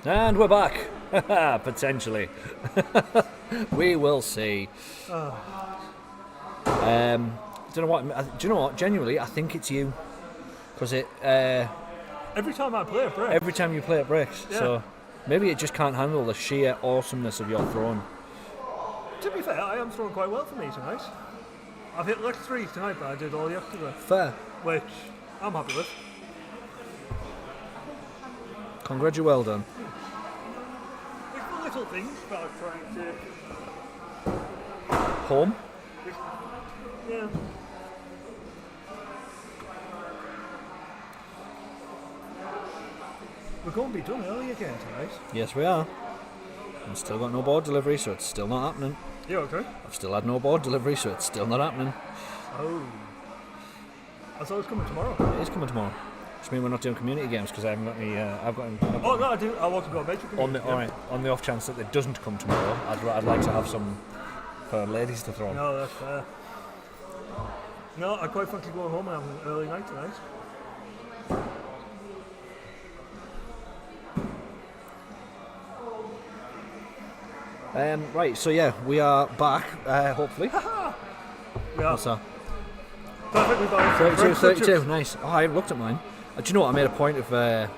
And we're back. Potentially. We will see. Don't know what. Do you know what? Genuinely, I think it's you. Because it. Every time I play a break. Every time you play it breaks. Yeah. So maybe it just can't handle the sheer awesomeness of your throwing. To be fair, I am throwing quite well for me tonight. I've hit less threes tonight, but I did all yesterday. Fair. Which I'm happy with. Congrats, you well done. It's the little things that I'm trying to. Home? Yeah. We're going to be done early again tonight. Yes, we are. I've still got no board delivery, so it's still not happening. You okay? I've still had no board delivery, so it's still not happening. Oh. I thought it was coming tomorrow. It is coming tomorrow. Which means we're not doing community games because I haven't got any. Oh no, I do. I want to go major community. Alright, on the off chance that it doesn't come tomorrow, I'd like to have some for ladies to throw. No, that's fair. No, I quite fancy going home and having an early night tonight. Right, so yeah, we are back, hopefully. We are. What's that? Perfectly balanced. 32, nice. Oh, I haven't looked at mine. Do you know what? I made a point of I've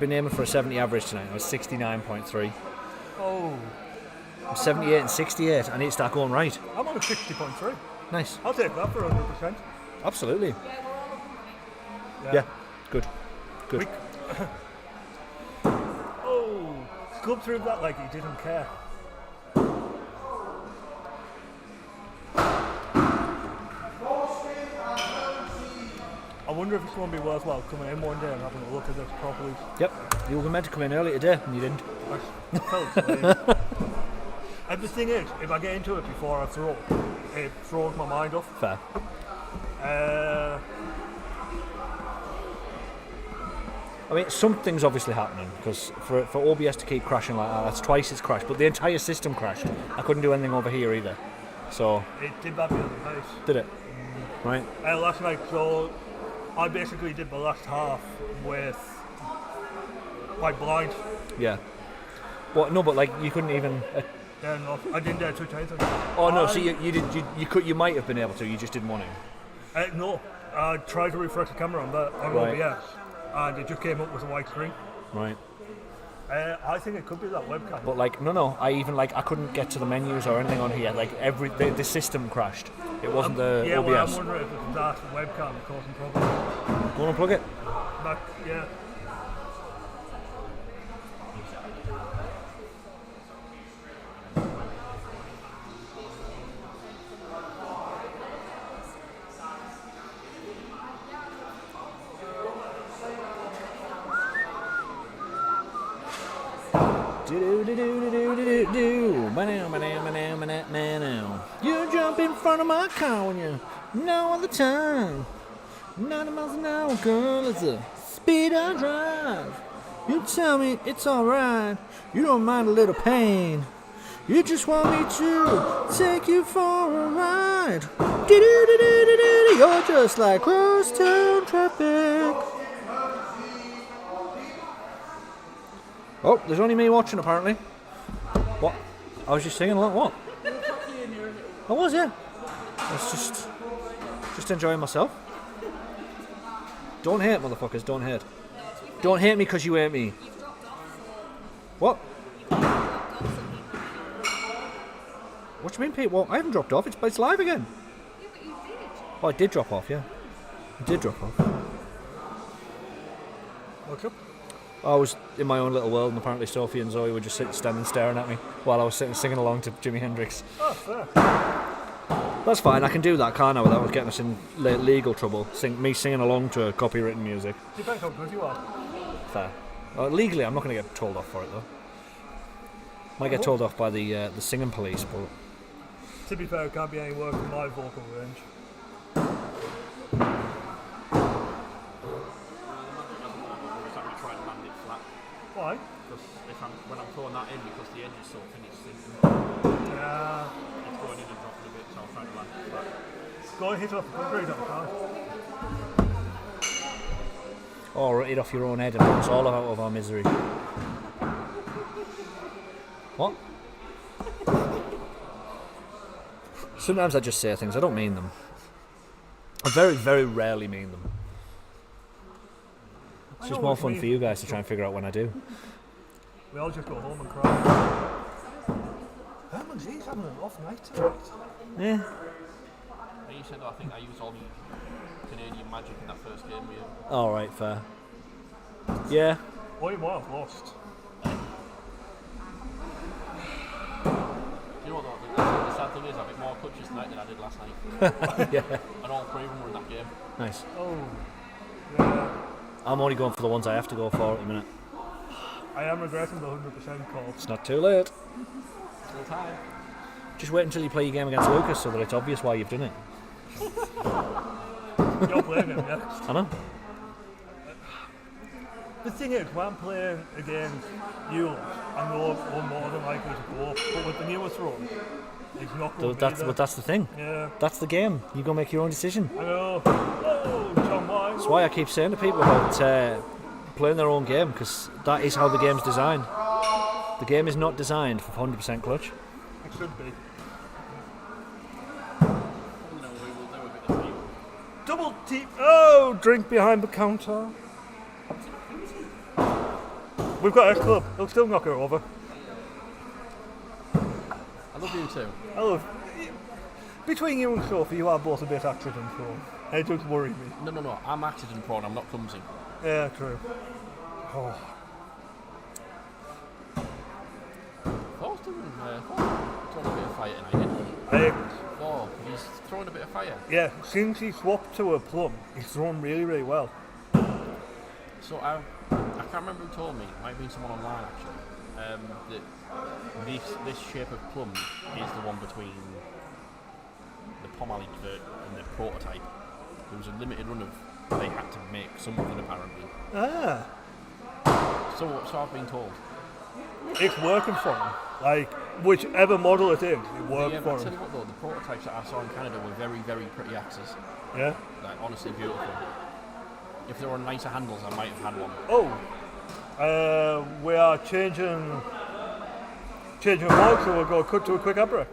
been aiming for a 70 average tonight. I was 69.3. Oh. I'm 78 and 68. I need to start going right. I'm on a 60.3. Nice. I'll take that for 100%. Absolutely. Yeah. Good. We... Oh. Scrub through that like he didn't care. I wonder if it's going to be worthwhile coming in one day and having a look at this properly. Yep. You were meant to come in early today and you didn't. I felt asleep. And the thing is, if I get into it before I throw, it throws my mind off. Fair. I mean, something's obviously happening because for OBS to keep crashing like that, that's twice it's crashed. But the entire system crashed. I couldn't do anything over here either. So. It did that the other night. Did it? Right. Last night, so I basically did the last half with quite blind. Yeah. Well, no, but like you couldn't even. Yeah, no, I didn't dare touch anything. Oh no! So you might have been able to. You just didn't want to. No, I tried to refresh the camera on Right. OBS, and it just came up with a white screen. Right. I think it could be that webcam. But like, no. I couldn't get to the menus or anything on here. Like the system crashed. It wasn't the yeah, OBS. well, I'm wondering if it's that webcam causing problems. Go and unplug it. But, yeah. You jump in front of my car when you know all the time. 90 miles an hour, girl, it's the speed I drive. You tell me it's alright. You don't mind a little pain. You just want me to take you for a ride. You're just like crosstown traffic. Oh, there's only me watching apparently. What? I was just singing along. What? I was, yeah. I was just enjoying myself. Don't hate, motherfuckers. Don't hate. Don't hate me because you hate me. What? What do you mean, Pete? Well, I haven't dropped off. It's live again. Yeah, but you did. Oh, I did drop off, yeah. I did drop off. What's up? I was in my own little world, and apparently Sophie and Zoe were just standing staring at me while I was singing along to Jimi Hendrix. Oh, fair. That's fine, I can do that, can't I, without getting us in legal trouble. Me singing along to copywritten music. Depends how good you are. Fair. Legally, I'm not going to get told off for it, though. Might get told off by the singing police, but... To be fair, it can't be any worse than my vocal range. Why? Because when I'm throwing that in, because the edge is so thin, it's sinking. Yeah. It's going in and dropping a bit, so I'm trying to land it flat. Go and hit off the concrete on the car. Or it off your own head and put us all out of our misery. What? Sometimes I just say things, I don't mean them. I very, very rarely mean them. It's just more fun for you guys to try and figure out when I do. We all just go home and cry. Herman's he's having an off night tonight. Yeah. And you said, I think I used all the Canadian magic in that first game with you. Alright, fair. Yeah. Oh, you might have lost. You know what though, the sad thing is I have more clutches tonight than I did last night. Yeah. And all three of them were in that game. Nice. Oh, yeah. I'm only going for the ones I have to go for at the minute. I am regretting the 100% call. It's not too late. Still time. Just wait until you play your game against Lucas so that it's obvious why you've done it. You're playing him next. I know. The thing is, when I'm playing against you, I know I'm more than likely to go up. But with the newer throw, it's not going to be there. But that's the thing. Yeah. That's the game. You go make your own decision. I know. Oh, John Wine. That's why I keep saying to people about playing their own game, because that is how the game's designed. The game is not designed for 100% clutch. It should be. No, we will do a bit of team. Double T. Oh, drink behind the counter. We've got a club. He'll still knock her over. I love you too. I love. Between you and Sophie, you are both a bit accident prone. It does worry me. No. I'm accident prone. I'm not clumsy. Yeah, true. Oh. Thor's doing throwing a bit of fire tonight, isn't he? Thor, he's throwing a bit of fire. Yeah, since he swapped to a plum, he's thrown really, really well. So I can't remember who told me. It might have been someone online actually. That this shape of plum is the one between the Pommel advert and the prototype. There was a limited run of they had to make something apparently. Ah. So I've been told. It's working for him. Like, whichever model it is, it worked Yeah, for but I tell him. you what though, the prototypes that I saw in Canada were very, very pretty axes. Yeah. Like honestly beautiful. If there were nicer handles, I might have had one. Oh. We are changing mode, so we'll go cut to a quick ad break.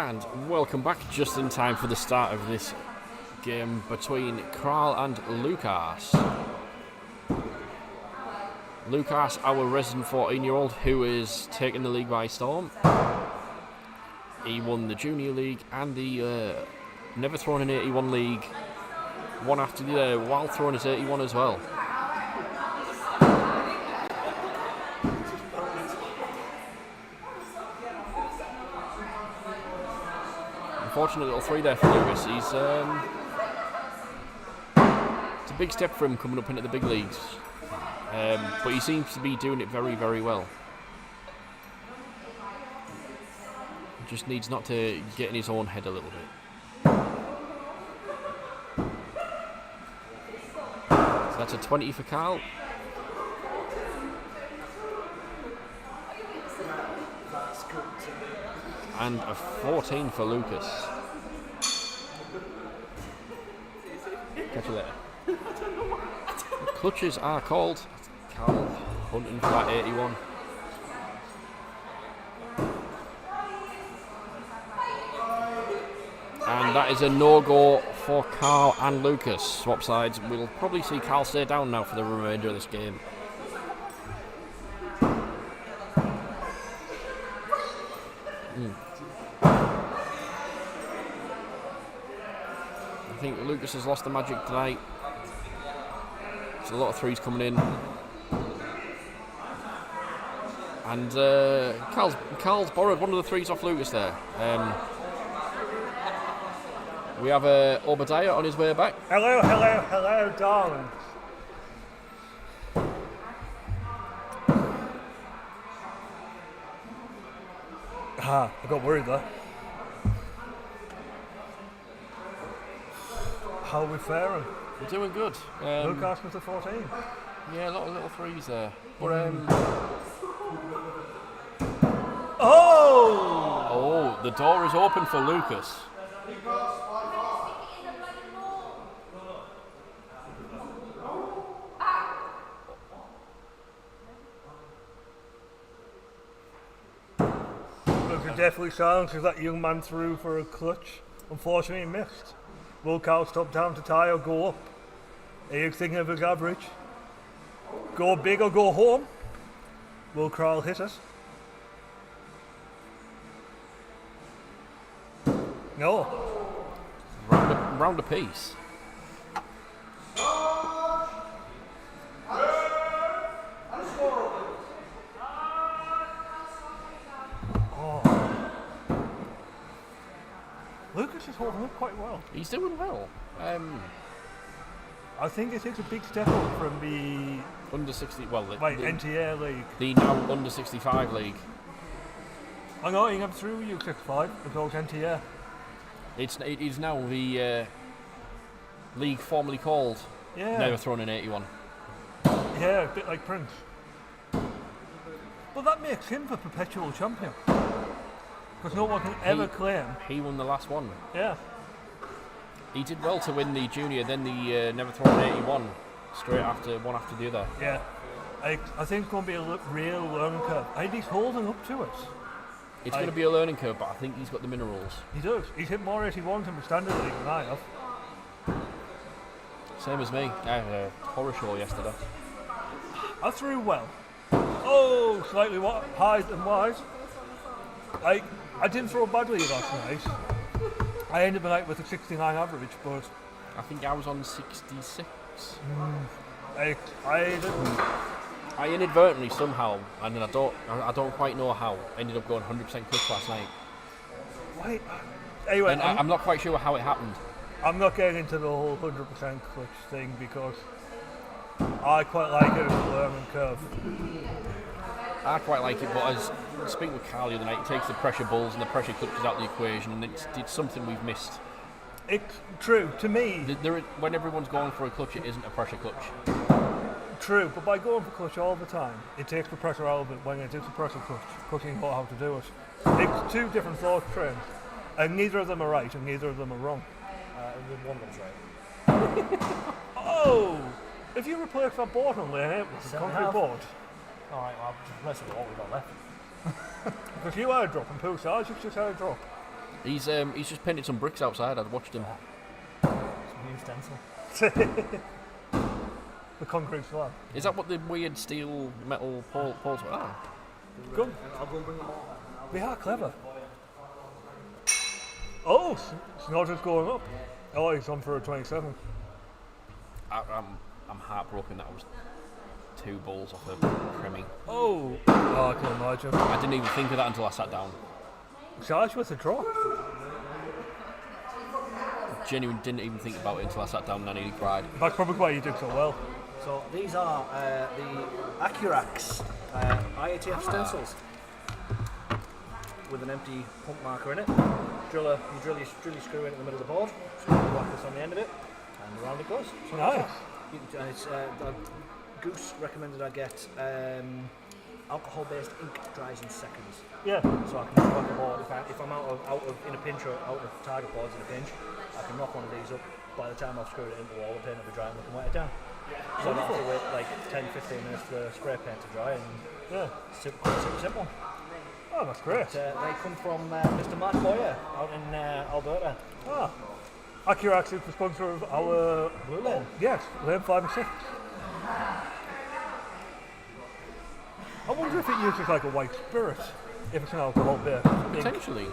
And welcome back, just in time for the start of this game between Carl and Lucas. Lucas, our resident 14-year-old, who is taking the league by storm. He won the Junior League and the Never Thrown in 81 League, one after the other, while throwing his 81 as well. Unfortunate little 3 there for Lucas. He's it's a big step for him coming up into the big leagues, but he seems to be doing it very, very well. He just needs not to get in his own head a little bit. So that's a 20 for Carl. And a 14 for Lucas. Catch you later. Clutches are called. Carl hunting for that 81. And that is a no-go for Carl and Lucas. Swap sides. We'll probably see Carl stay down now for the remainder of this game. I think Lucas has lost the magic tonight. There's a lot of 3s coming in. And Carl's borrowed one of the 3s off Lucas there. We have Obadiah on his way back. Hello, hello, hello, darling. I got worried there. How are we faring? We're doing good. Lucas with the 14. Yeah, a lot of little 3s there. But oh, the door is open for Lucas. Lucas definitely silences that young man through for a clutch. Unfortunately, he missed. Will Carl stop down to tie or go up? Are you thinking of his average? Go big or go home? Will Carl hit it? No. Round a piece. Lucas is holding up quite well. He's doing well. I think it takes a big step up from the Under 60, well, the NTA league. The now under 65 league. I know you have through U65 as well as NTA. It is now the league formerly called Never Thrown in 81. Yeah, a bit like Prince. But that makes him the perpetual champion. Because no one can ever claim. He won the last one. Yeah. He did well to win the junior, then the Never Thrown in 81, straight after one after the other. Yeah. I think it's going to be a real learning curve. I think he's holding up to it. It's going to be a learning curve, but I think he's got the minerals. He does. He's hit more 81s in the standard league than I have. Same as me. I had a horror show yesterday. I threw well. Oh, slightly high and wide. I didn't throw badly last night. I ended the night with a 69 average, but I think I was on 66. I didn't. I inadvertently somehow, and I don't quite know how, ended up going 100% clutch last night. Wait. Anyway, and I'm not quite sure how it happened. I'm not getting into the whole 100% clutch thing because I quite like it as a learning curve. I quite like it, but as speaking with Carl the other night, it takes the pressure bulls and the pressure clutches out of the equation, and it's something we've missed. It's true to me. When everyone's going for a clutch, it isn't a pressure clutch. True, but by going for clutch all the time, it takes the pressure out of it when it is a pressure clutch, because you know how to do it. It's two different thought trains, and neither of them are right, and neither of them are wrong. One of them's right. Oh! If you replace that board on lane 8 with a concrete board, Alright, well, I'll just mess with what we've got left. because you had a drop and Pooh Sarge, you just had a drop. He's just painted some bricks outside. I've watched him. Some new stencil. The concrete slab. Is that what the weird steel metal poles were? Ah. Good. I'll go and bring them all. We are clever. Oh, Snodder's going up. Oh, he's on for a 27. I'm heartbroken that I was 2 balls off a Premi. Oh, I can imagine. I didn't even think of that until I sat down. Charge with a drop. Genuinely didn't even think about it until I sat down and I nearly cried. That's probably why you did so well. So these are the Accurax IATF stencils with an empty pump marker in it. You drill your screw in the middle of the board, whack this on the end of it, and around it goes. So Nice. And it's Goose recommended I get alcohol-based ink dries in seconds. Yeah. So I can just whack a board if I'm out of in a pinch or out of target boards in a pinch. I can knock one of these up. By the time I've screwed it into the wall, the paint will be dry and we can wet it down. So I don't have to wait like 10-15 minutes for the spray paint to dry, and Yeah. quite simple. Oh, that's great. They come from Mr. Matt Boyer out in Alberta. Ah. Accurax is the sponsor of our Blue Lane. Yes, Lane 5 and 6. I wonder if it uses like a white spirit, if it's an alcohol beer. Potentially.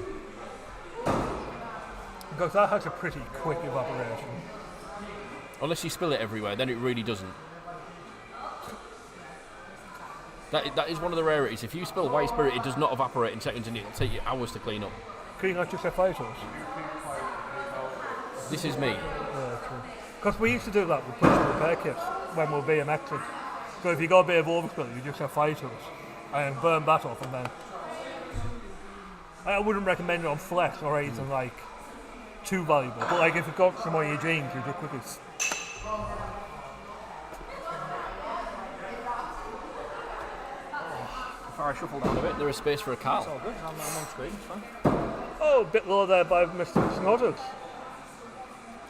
Because that has a pretty quick evaporation. Unless you spill it everywhere, then it really doesn't. That is one of the rarities. If you spill white spirit, it does not evaporate in seconds and it'll take you hours to clean up. Can you not just set fire to us? This is me. Yeah, true. Because we used to do that with pushing repair kits when we were BMXing. So if you got a bit of overspill, you just set fire to us and burn that off, and then I wouldn't recommend it on flex or anything like too valuable. But like if you've got some on your jeans, you just quickly. Before I shuffle down a bit, there is space for a car. It's all good. I'm on screen. It's fine. Oh, a bit low there by Mr. Snodders.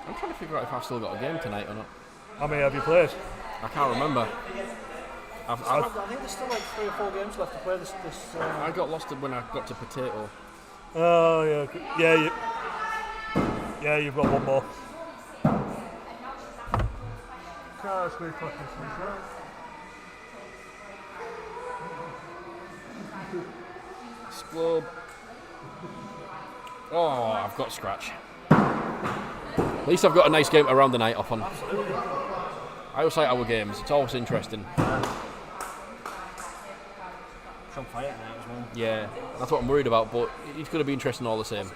I'm trying to figure out if I've still got a game tonight or not. How many have you played? I can't remember. I think there's still like 3 or 4 games left to play this. I got lost when I got to potato. Oh yeah, yeah, you've got one more. Globe. Oh, I've got scratch. At least I've got a nice game to round the night off on. Absolutely. I always like our games. It's always interesting. Some fire tonight as well. Yeah, that's what I'm worried about, but it's going to be interesting all the same.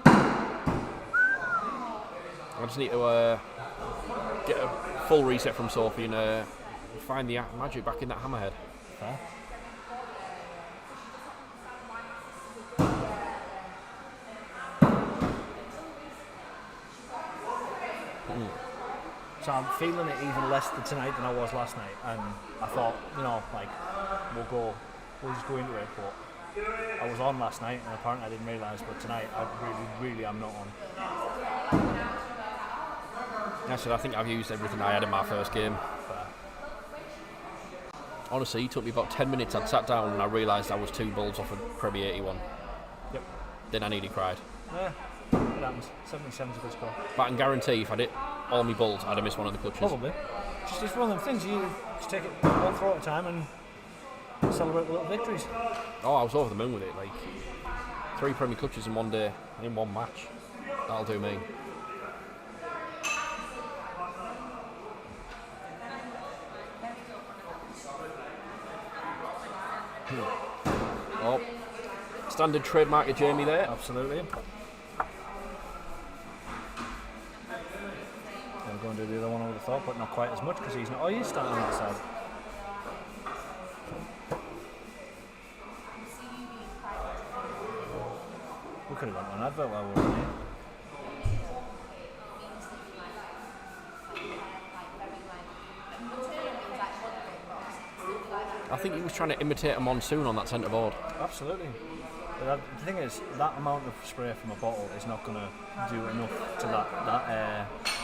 I just need to get a full reset from Sophie and find the magic back in that hammerhead. Fair. So I'm feeling it even less tonight than I was last night, and I thought, like, we'll just go into it, but I was on last night and apparently I didn't realise, but tonight I really am not on. Yeah, so I think I've used everything I had in my first game. Honestly, it took me about 10 minutes. I'd sat down and I realised I was 2 balls off a Premier 81. Yep. Then I nearly cried. Yeah, it happens. 77's a good score. But I can guarantee if I'd hit all my balls, I'd have missed one of the clutches. Probably. It's one of them things, you just take it one throw at a time and celebrate the little victories. Oh, I was over the moon with it. Like 3 Premier clutches in one day, in one match. That'll do me. Oh, standard trademark of Jamie there. Absolutely. I'm going to do the other one over the top, but not quite as much because he's not. Oh, he's starting on that side. We could have got an advert while we were in here. I think he was trying to imitate a monsoon on that centre board. Absolutely. But the thing is, that amount of spray from a bottle is not going to do enough to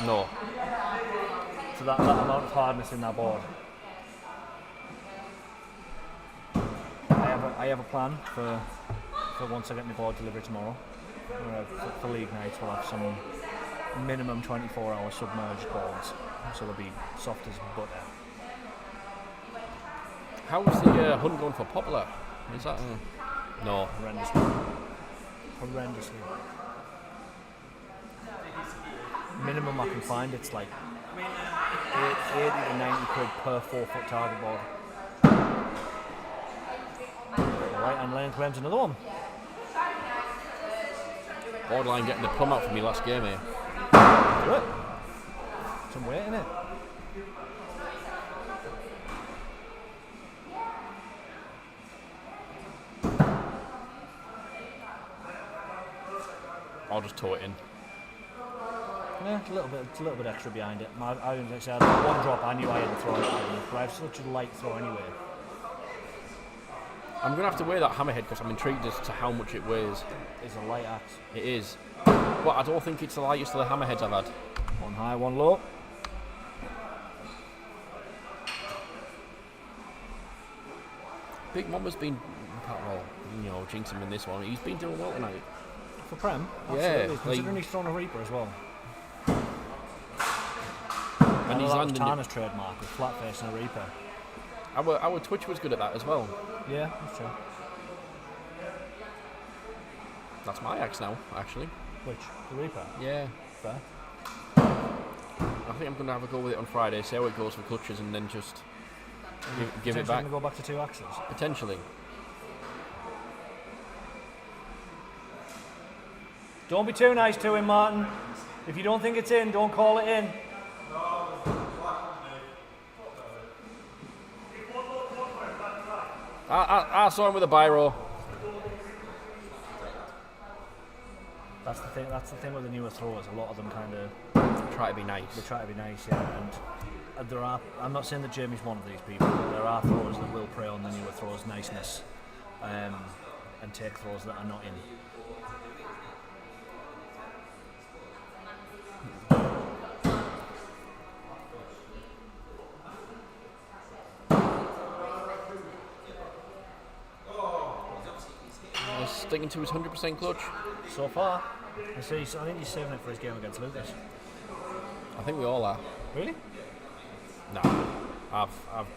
No. to that amount of hardness in that board. I have a plan for for once I get my board delivered tomorrow. For league nights, we'll have some minimum 24-hour submerged boards, so they'll be soft as butter. How was the hunt going for Poplar? Is that no? Horrendously. Minimum I can find, it's like 80 to 90 quid per 4-foot target board. Right, and lane claims another one. Borderline getting the plum out for me last game, eh? Do it. Some weight in it. I'll just tow it in. Yeah, it's a little bit extra behind it. I had one drop. I knew I hadn't thrown it, but I have such a light throw anyway. I'm going to have to weigh that hammerhead because I'm intrigued as to how much it weighs. It's a light axe. It is. But I don't think it's the lightest of the hammerheads I've had. One high, one low. Big Mama's been, well, you know, jinx him in this one. He's been doing well tonight. For Prem? Yeah. Absolutely. Considering he's thrown a Reaper as well. And he's landing Tana's trademark with flat face and a Reaper. Our Twitch was good at that as well. Yeah, that's true. That's my axe now, actually. Which? The Reaper? Yeah. Fair. I think I'm going to have a go with it on Friday, see how it goes for clutches, and then just give it back. Going to go back to 2 axes? Potentially. Don't be too nice to him, Martin. If you don't think it's in, don't call it in. I saw him with a biro. That's the thing with the newer throwers. A lot of them kind of Try to be nice. They try to be nice, yeah. And there are. I'm not saying that Jamie's one of these people. But there are throwers that will prey on the newer throwers' niceness, and take throws that are not in. Sticking to his 100% clutch. So far, I think he's saving it for his game against Lucas. I think we all are. Really? No, I've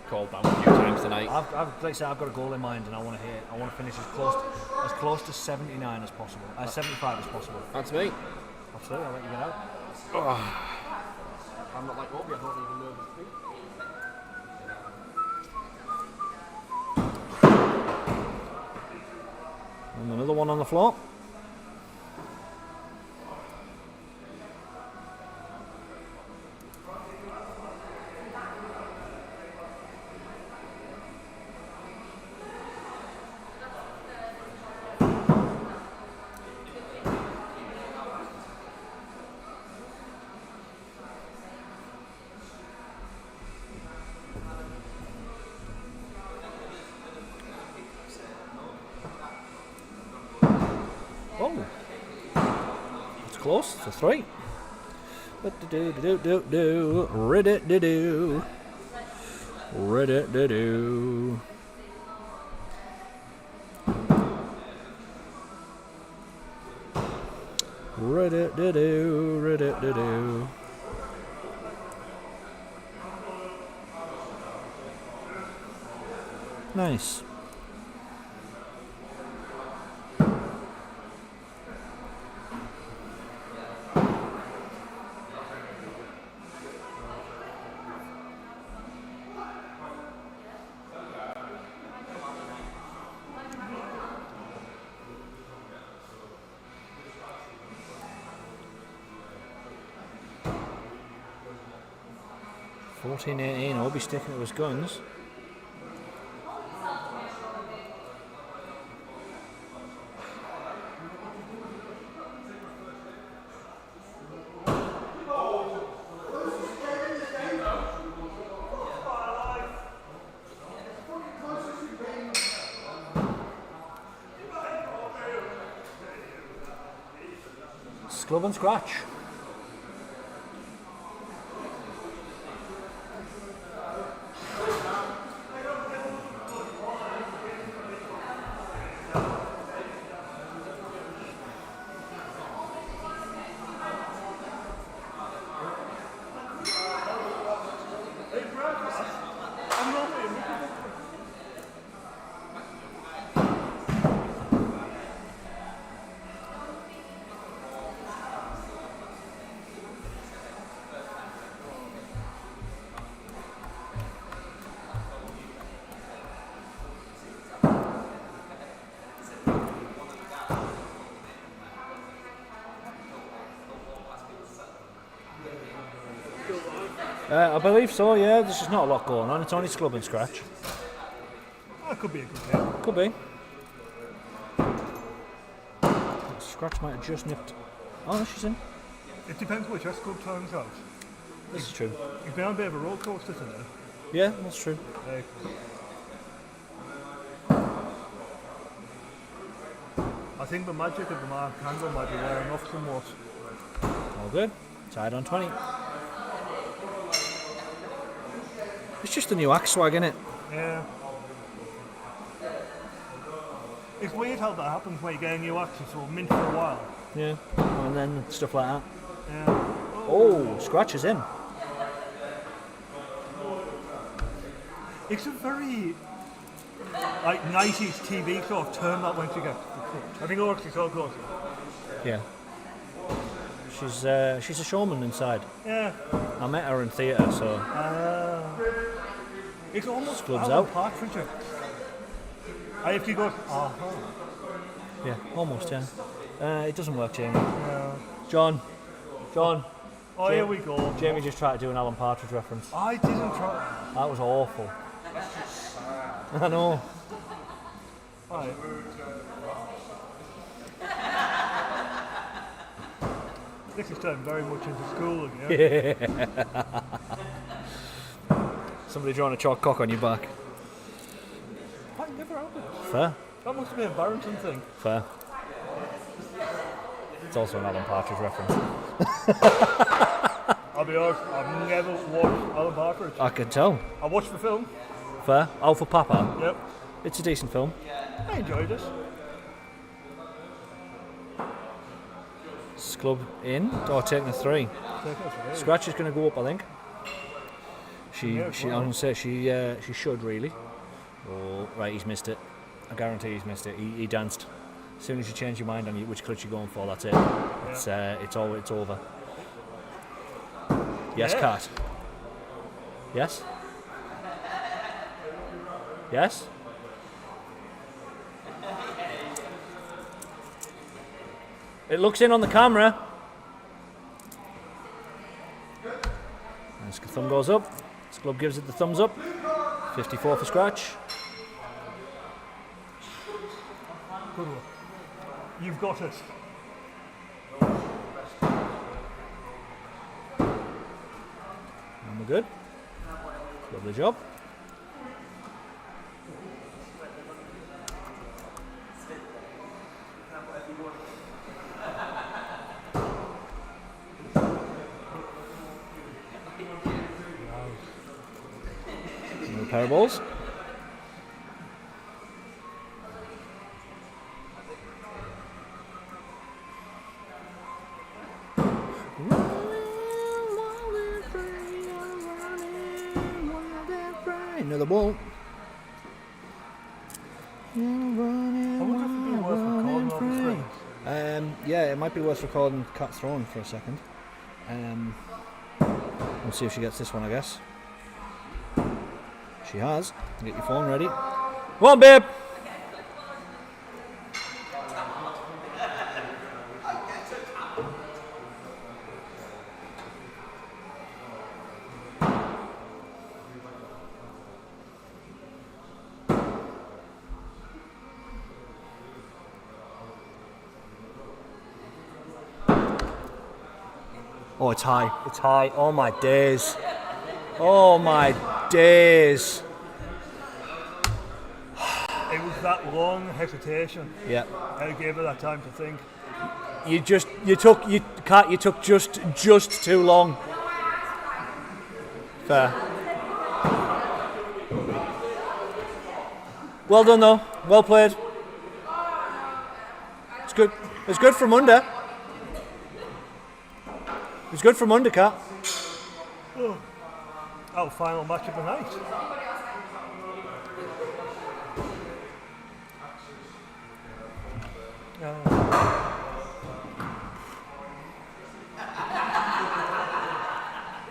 called down a few times tonight. Like I said, I've got a goal in mind, and I want to finish as close to 79 as possible, 75 as possible. That's me. Absolutely, I'll let you get out. I'm not like Obi, I don't even know the speak. And another one on the floor. Oh, it's close. It's a 3. Do Reddit-do-do. Reddit-do-do. Reddit-do-do. Reddit-do-do. Nice. I'll be sticking to his guns. Scrub and scratch. I believe so, yeah. There's just not a lot going on. It's only sclub and scratch. That could be a good game. Could be. Scratch might have just nipped. Oh, no, she's in. It depends which S-Club turns out. This is true. You've been on a bit of a roller coaster today. Yeah, that's true. Hey. I think the magic of the mark handle might be wearing off somewhat. All good. Tied on 20. It's just a new axe swag, innit? Yeah. It's weird how that happens when you get a new axe, it's sort of mint for a while. Yeah. And then stuff like that. Yeah. Oh, scratch is in. It's a very like 90s TV sort of turn that when she gets the clutch. I think it's so close. Yeah. She's a showman inside. Yeah. I met her in theatre, so It's almost Clubs Alan out. Partridge. I have to go. yeah, almost, yeah. It doesn't work, Jamie. Yeah. John. Oh, here we go. Jamie just tried to do an Alan Partridge reference. I didn't try. That was awful. I know. Right. This is turned very much into school again. Somebody drawing a chalk cock on your back. I never happened. Fair. That must be an embarrassing thing. Fair. It's also an Alan Partridge reference. I'll be honest, I've never watched Alan Partridge. I can tell. I watched the film. Fair. Oh, for Papa. Yep. It's a decent film. I enjoyed it. Sclub in. Or taking a 3. Scratch is going to go up, I think. I'm going to say she should really. Oh, right, he's missed it. I guarantee he's missed it. He danced. As soon as you change your mind on which clutch you're going for, that's it. It's over. Yes, Yeah. Cat. Yes. Yes. It looks in on the camera. And the thumb goes up. Sclub gives it the thumbs up. 54 for scratch. Good one. You've got it. And we're good. Lovely job. Another pair of balls. Another ball. I wonder if it'd be worth recording all the things. Yeah, it might be worth recording Cat Throwing for a second. We'll see if she gets this one, I guess. She has. Get your phone ready. Come on, babe! Oh, it's high. It's high. Oh, my days. Oh, my days. It was that long hesitation. Yeah. I gave her that time to think. You took just too long. Fair. Well done, though. Well played. It's good. It's good from under. It's good from under, Cat. Oh, our final match of the night.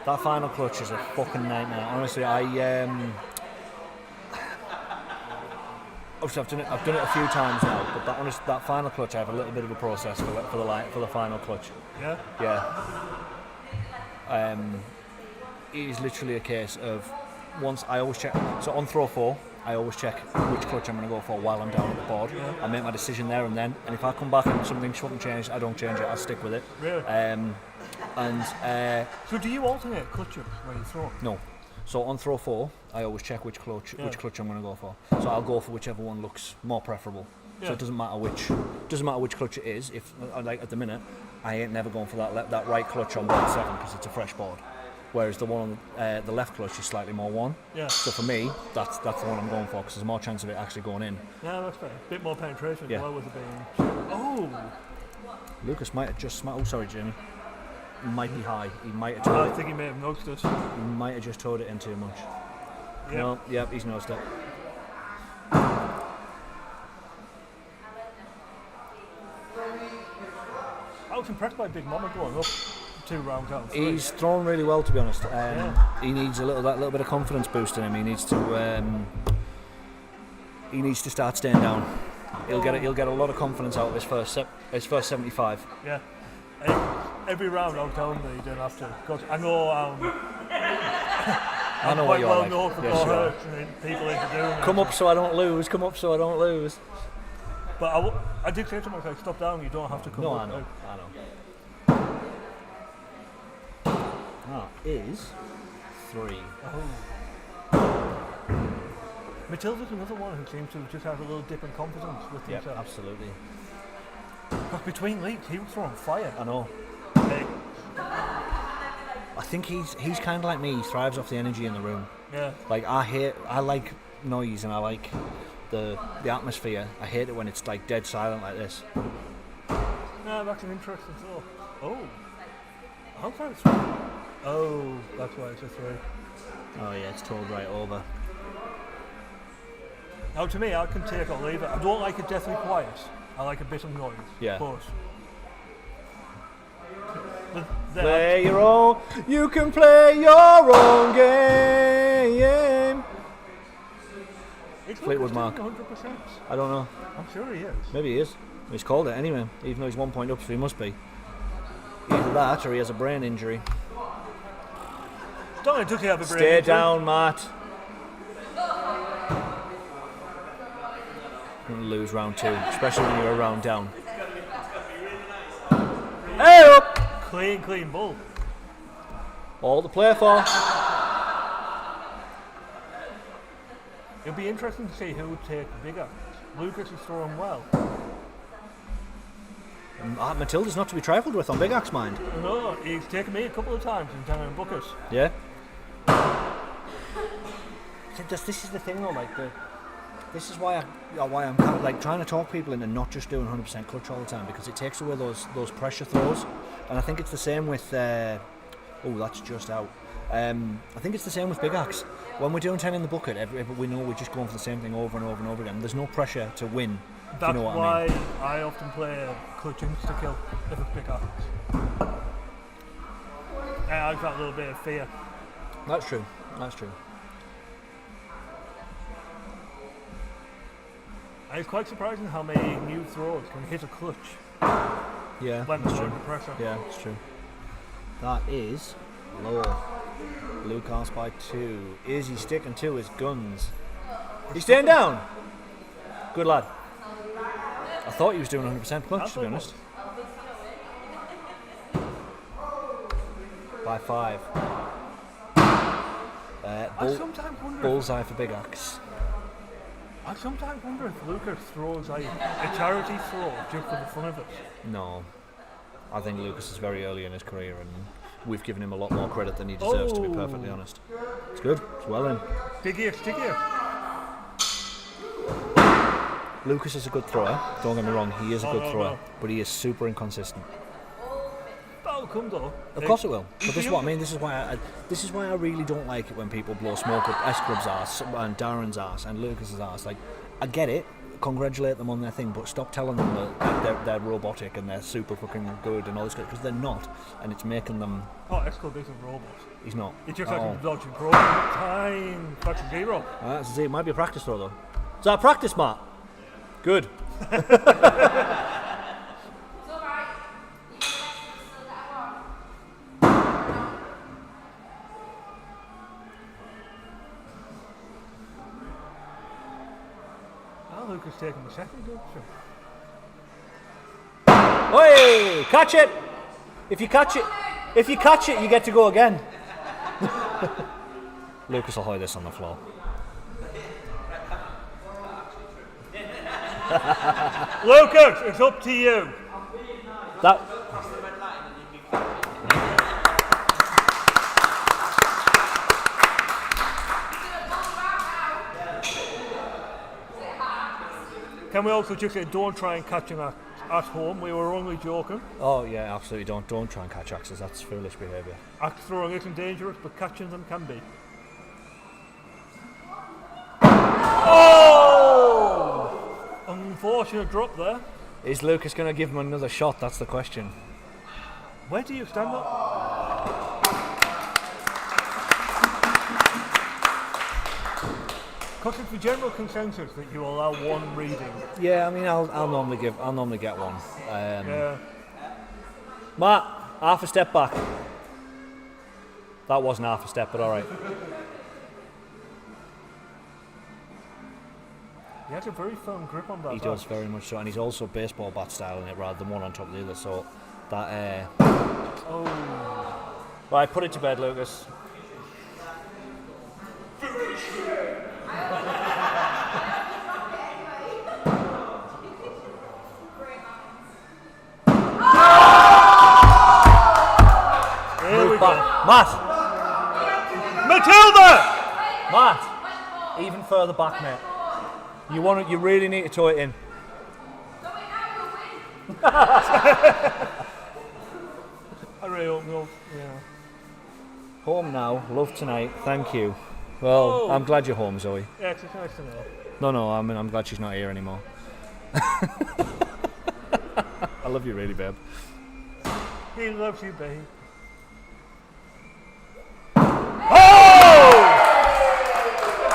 That final clutch is a fucking nightmare. Honestly, obviously I've done it a few times now, but that final clutch, I have a little bit of a process for the final clutch. Yeah? Yeah. is literally a case of once I always check. So on throw 4, I always check which clutch I'm going to go for while I'm down at the board. I make my decision there and then. And if I come back and something's fucking changed, I don't change it. I'll stick with it. Really? So do you alternate clutches when you throw? No. So on throw 4, I always check which clutch I'm going to go for. So I'll go for whichever one looks more preferable. So it doesn't matter which clutch it is. If like at the minute, I ain't never going for that right clutch on board 7 because it's a fresh board. Whereas the one on the left clutch is slightly more worn. Yeah. So for me, that's the one I'm going for because there's more chance of it actually going in. Yeah, that's fair. A bit more penetration as well with it being. Oh. Lucas might have just. Oh, sorry, Jamie. Might be high. He might have. I think he may have nosed it. He might have just towed it in too much. Yep. No, yep, he's nosed it. I was impressed by Big Mama going up 2 rounds out of 3. He's thrown really well, to be honest. He needs that little bit of confidence boost in him. He needs to start staying down. He'll get a lot of confidence out of his first 75. Yeah. Every round I'll tell him that he didn't have to. Because I know I know what you're like. Known for people into doing Come up so I don't lose. Come up so I don't lose. But I did say to myself, stop down, you don't have to come up. I know. That is 3. Matilda's another one who seems to just have a little dip in confidence with himself. Yeah, absolutely. Because between leagues, he was throwing fire. I know. I think he's kind of like me. He thrives off the energy in the room. Yeah. Like I like noise and I like the atmosphere. I hate it when it's like dead silent like this. Yeah, that's an interesting thought. Oh. How far it's 3? Oh, that's why it's a 3. Oh yeah, it's told right over. Now to me, I can take or leave it. I don't like it deathly quiet. I like a bit of noise. Yeah. Play your own. You can play your own game. Fleetwood Mac. 100%. I don't know. I'm sure he is. Maybe he is. He's called it anyway. Even though he's 1 point up, so he must be. Either that or he has a brain injury. Don't it, does he have a brain injury? Stay down, Matt. You're going to lose round 2, especially when you're a round down. Hey up! Clean bull. All to play for. It'll be interesting to see who would take bigger. Lucas is throwing well. Matilda's not to be trifled with on Big Axe mind. No, he's taken me a couple of times in Tanner and Bucket. Yeah. This is the thing though, like this is why I'm kind of like trying to talk people into not just doing 100% clutch all the time, because it takes away those pressure throws, and I think it's the same with. Oh, that's just out. I think it's the same with Big Axe. When we're doing 10 in the bucket, we know we're just going for the same thing over and over and over again. There's no pressure to win. That's you know what why I mean. I often play clutch insta-kill if it's Big Axe. I've got a little bit of fear. That's true. And it's quite surprising how many new throws can hit a clutch. Yeah, when that's they're true. under pressure. Yeah, it's true. That is low. Lucas by 2. Is he sticking to his guns? He's staying down. Good lad. I thought he was doing 100% clutch, to be honest. By 5. Bullseye for Big Axe. I sometimes wonder if Lucas throws like a charity throw just for the fun of it. No. I think Lucas is very early in his career and we've given him a lot more credit than he deserves, to be perfectly honest. It's good. It's well in. Stickier. Lucas is a good thrower. Don't get me wrong, he is a good thrower, but he is super inconsistent. That'll come though. Of course it will. But this is what I mean. This is why I really don't like it when people blow smoke up S-Club's arse and Darren's arse and Lucas's arse. Like, I get it. Congratulate them on their thing, but stop telling them that they're robotic and they're super fucking good and all this stuff, because they're not, and it's making them. Oh, S-Club is a robot. He's not. It's just like a dodging pro time. That's a 0. That's it. Might be a practice throw though. Is that a practice, Matt? Good. Lucas taking the second option. Hey, catch it! If you catch it, you get to go again. Lucas will hide this on the floor. Lucas, it's up to you. That. Can we also just say, don't try and catch him at home? We were only joking. Oh yeah, absolutely. Don't try and catch axes. That's foolish behaviour. Axe throwing isn't dangerous, but catching them can be. Oh! Unfortunate drop there. Is Lucas going to give him another shot? That's the question. Where do you stand up? Because it's the general consensus that you allow one reading. Yeah, I mean, I'll normally get one. Yeah. Matt, half a step back. That wasn't half a step, but all right. He has a very firm grip on that. He does very much so, and he's also baseball bat style in it rather than one on top of the other. So that. Oh. Right, put it to bed, Lucas. Here we go. Matt! Matilda! Matt! Even further back, mate. You really need to tow it in. I really don't know. Yeah. Home now, love tonight, thank you. Well, Oh. I'm glad you're home, Zoe. Yeah, it's nice to know. No, I mean, I'm glad she's not here anymore. I love you really, babe. He loves you, babe.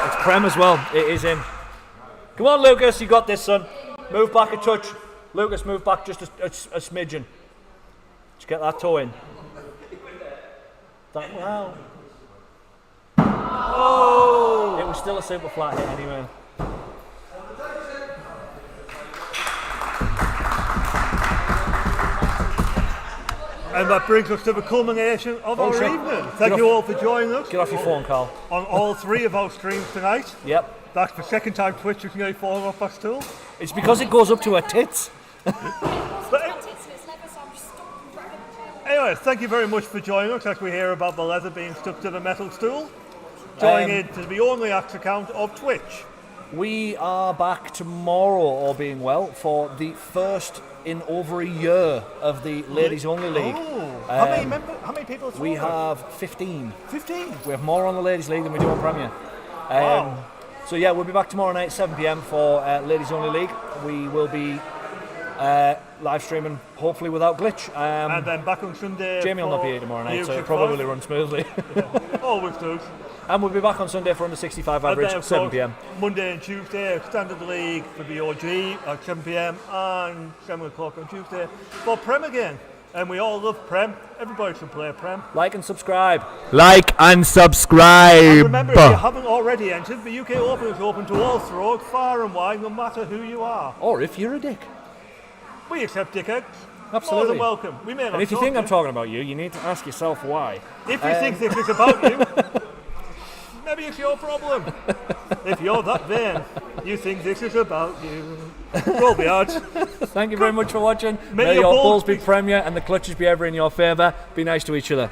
It's Prem as well, it is in. Come on, Lucas, you got this, son. Move back a touch. Lucas, move back just a smidgen. Just get that toe in. Wow. Oh! It was still a super flat hit anyway. And that brings us to the culmination of our shit. evening. Thank you all for joining us Get off your phone, Carl. on all three of our streams tonight. Yep. That's the second time Twitch has nearly fallen off our stool. It's because it goes up to her tits. Anyway, thank you very much for joining us as we hear about the leather being stuck to the metal stool. Joining in to the only axe account of Twitch. We are back tomorrow, all being well, for the first in over a year of the Ladies Only League. Oh, how many people? We have 15. 15. We have more on the Ladies League than we do on Premier. Wow. So yeah, we'll be back tomorrow night, 7 p.m. for Ladies Only League. We will be live streaming, hopefully without glitch. And then back on Sunday. Jamie will not for be here tomorrow night, so Elusive it'll probably 5. run smoothly. Always does. And we'll be back on Sunday for under 65 And average, then, of 7 course, p.m. Monday and Tuesday, Standard League for the OG at 7 p.m. and 7 o'clock on Tuesday for Prem again. And we all love Prem. Everybody should play Prem. Like and subscribe. Like and subscribe. And remember, if you haven't already entered, the UK Open is open to all throwers, far and wide, no matter who you are. Or if you're a dick. We accept dickheads. More Absolutely. than welcome. We may not And if you talk think to I'm talking about you, you need to ask yourself why. If you think this is about you, maybe it's your problem. If you're that vain, you think this is about you. Roll the odds. Thank you very much for watching. May May your your balls balls be be- Premier and the clutches be ever in your favour. Be nice to each other.